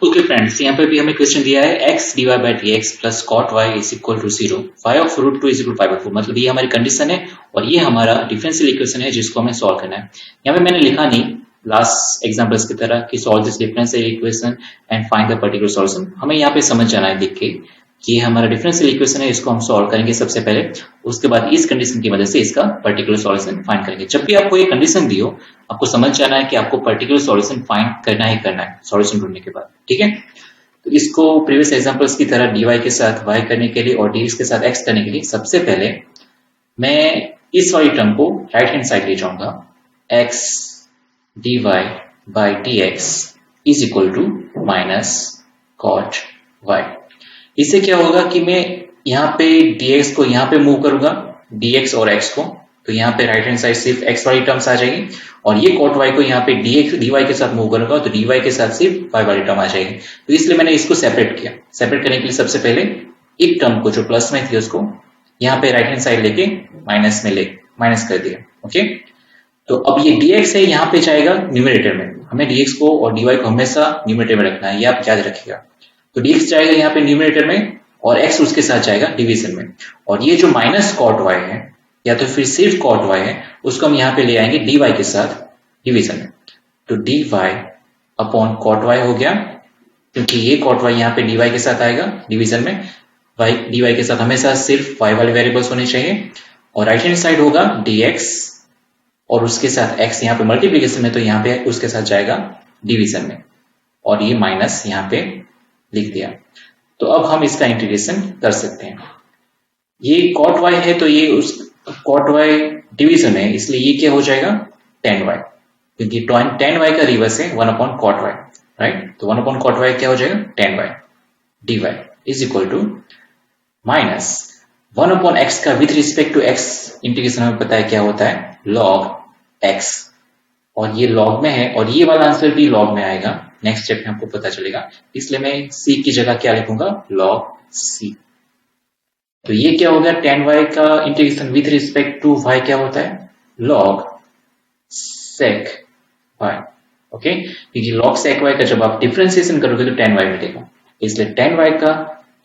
Okay friends, यहाँ पे भी हमें क्वेश्चन दिया है x dy by d x plus cot y is equal to 0, phi of root two is equal five by four. मतलब ये हमारी कंडीशन है और ये हमारा डिफरेंशियल इक्वेशन है जिसको हमें सॉल्व करना है। यहाँ पे मैंने लिखा नहीं लास्ट एग्जाम्पल्स की तरह कि solve this differential equation and find the particular solution. हमें यहाँ पे समझ जाना है लिख के कि ये हमारा डिफरेंशियल इक्वेशन है, इसको हम सॉल्व करेंगे सबसे पहले, उसके बाद इस कंडीशन की मदद से इसका पर्टिकुलर सॉल्यूशन फाइंड करेंगे। जब भी आपको ये कंडीशन दी हो, आपको समझ जाना है कि आपको पर्टिकुलर सॉल्यूशन फाइंड करना ही करना है सॉल्यूशन ढूंढने के बाद। ठीक है, तो इसको प्रीवियस एग्जांपल्स की तरह dy के साथ y करने के लिए और dx के साथ x करने के लिए सबसे पहले मैं इस वाली टर्म को राइट हैंड साइड ले जाऊंगा। x dy by dx is equal to minus cot y। इससे क्या होगा कि मैं यहाँ पे dx को यहाँ पे मूव करूंगा, dx और x को, तो यहाँ पे राइट हैंड साइड सिर्फ x वाली टर्म्स आ जाएगी और ये कॉट y को यहाँ पे dx dy के साथ मूव करूंगा तो dy के साथ सिर्फ y वाली टर्म आ जाएगी। तो इसलिए मैंने इसको सेपरेट किया। सेपरेट करने के लिए सबसे पहले एक टर्म को जो प्लस में थी उसको यहाँ पे राइट हैंड साइड लेके माइनस कर दिया। ओके, तो अब ये dx है यहाँ पे जाएगा न्यूमरेटर में। हमें dx को और dy को हमेशा न्यूमरेटर में रखना है, ये आप याद रखिएगा। तो dx जाएगा यहाँ पे न्यूमरेटर में और x उसके साथ जाएगा डिवीजन में। और ये जो माइनस कॉट y है या तो फिर सिर्फ कॉट y है उसको हम यहाँ पे ले आएंगे dy के साथ डिवीजन में। तो dy अपॉन कॉट y हो गया, क्योंकि ये कॉट y यहाँ पे dy के साथ आएगा डिवीजन में। dy के साथ हमेशा सिर्फ y वाले वेरिएबल्स होने चाहिए और राइट हैंड साइड होगा dx और उसके साथ x यहाँ पे मल्टीप्लीकेशन में, तो यहाँ पे उसके साथ जाएगा डिवीजन में और ये माइनस यहाँ पे लिख दिया। तो अब हम इसका इंटीग्रेशन कर सकते हैं। ये कॉट y है तो ये उस कॉट y डिवीजन है, इसलिए ये क्या हो जाएगा tan y, क्योंकि tan y का रिवर्स है 1 अपॉन कॉट y, राइट। तो 1 अपॉन कॉट y क्या हो जाएगा tan y dy is equal to minus 1 upon x का with respect to x integration हमें पता है क्या होता है log x, और ये log में है और ये वाला आंसर भी log में आएगा। नेक्स्ट स्टेप में आपको पता चलेगा, इसलिए मैं c की जगह क्या लिखूंगा log c। तो ये क्या हो गया tan y का integration with respect to y क्या होता है log sec y। ओके, क्योंकि log sec y का जब आप डिफरेंशिएशन करोगे तो tan y मिलेगा, इसलिए tan y का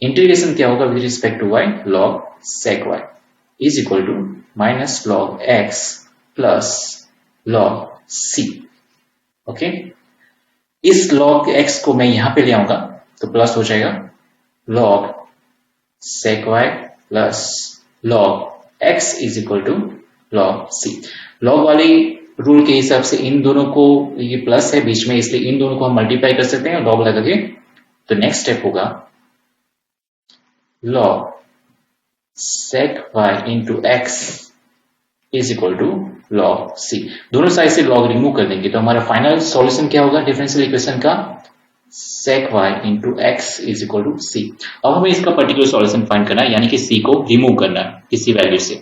इंटीग्रेशन क्या होगा with respect to y log sec y is equal to minus log x plus log c। Okay, इस log x को मैं यहां पे ले आऊंगा तो प्लस हो जाएगा log sec y plus log x is equal to log c। log वाली रूल के हिसाब से इन दोनों को, ये प्लस है बीच में इसलिए इन दोनों को हम मल्टीप्लाई कर सकते हैं log लगा के। तो नेक्स्ट स्टेप होगा log sec y into x is equal to log c। दोनों साइड से log रिमूव कर देंगे तो हमारा फाइनल सॉल्यूशन क्या होगा डिफरेंशियल इक्वेशन का sec y into x is equal to c। अब हमें इसका पर्टिकुलर सॉल्यूशन फाइंड करना है, यानी कि c को रिमूव करना है किसी वैल्यू से।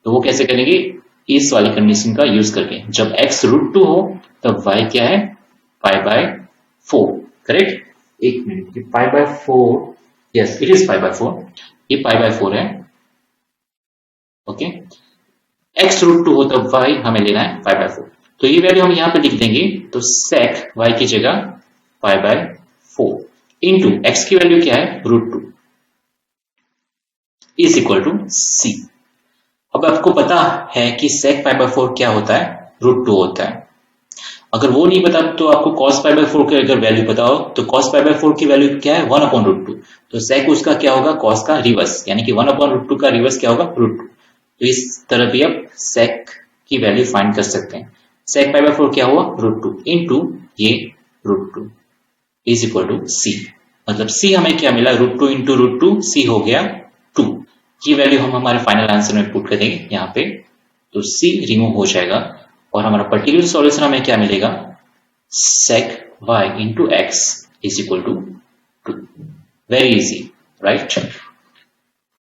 तो वो कैसे करेंगे, इस वाली कंडीशन का यूज करके। जब x √2 हो तब y क्या है पाई बाय 4, करेक्ट। एक मिनट, ये pi by 4, yes it is pi by 4, ये पाई बाय 4 है। ओके, x √2 हो तब y हमें लेना है पाई बाय 4। तो ये वैल्यू हम यहाँ पे लिख देंगे, तो sec y की जगह पाई बाय 4 इंटू x की वैल्यू क्या है √2 इज इक्वल टू c। अब आपको पता है कि sec पाई बाय 4 क्या होता है √2 होता है। अगर वो नहीं पता तो आपको cos पाई बाय 4 की अगर वैल्यू पता हो तो cos पाई बाय 4 की वैल्यू क्या है 1 अपॉन √2। तो sec उसका क्या होगा cos का रिवर्स, यानी कि 1 अपॉन √2 का रिवर्स क्या होगा √2। तो इस तरह भी आप sec की वैल्यू फाइंड कर सकते हैं। sec पाई बाय 4 क्या हुआ √2 इंटू ये √2 इज इक्वल टू c। मतलब c हमें क्या मिला √2 इंटू √2, c हो गया 2। ये वैल्यू हम हमारे फाइनल आंसर में पुट कर देंगे यहाँ पे, तो c रिमूव हो जाएगा और हमारा पर्टिकुलर सॉल्यूशन हमें क्या मिलेगा sec y into x is equal to 2। Very easy, right.